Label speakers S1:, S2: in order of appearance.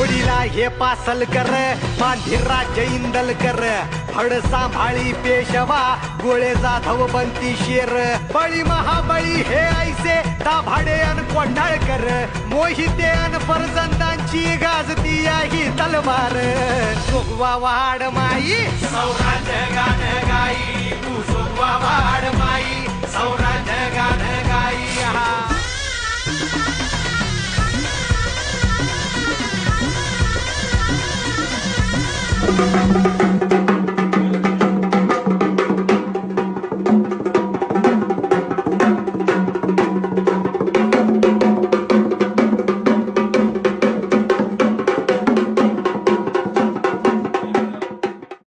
S1: घोडीला हे पासलकर बांधी राज्य इंदलकर फड सांभाळी पेशवा गोळे जाधव बनती शेर बळी महाबळी हे ऐसे दाभाडे अन कोंढाळकर मोहिते अन फरजंदांची गाजती ही तलवार सोगवा वाड माई सौराज्य गान गाई तू सोगवा वाड माई सौराज्य गान गाई हा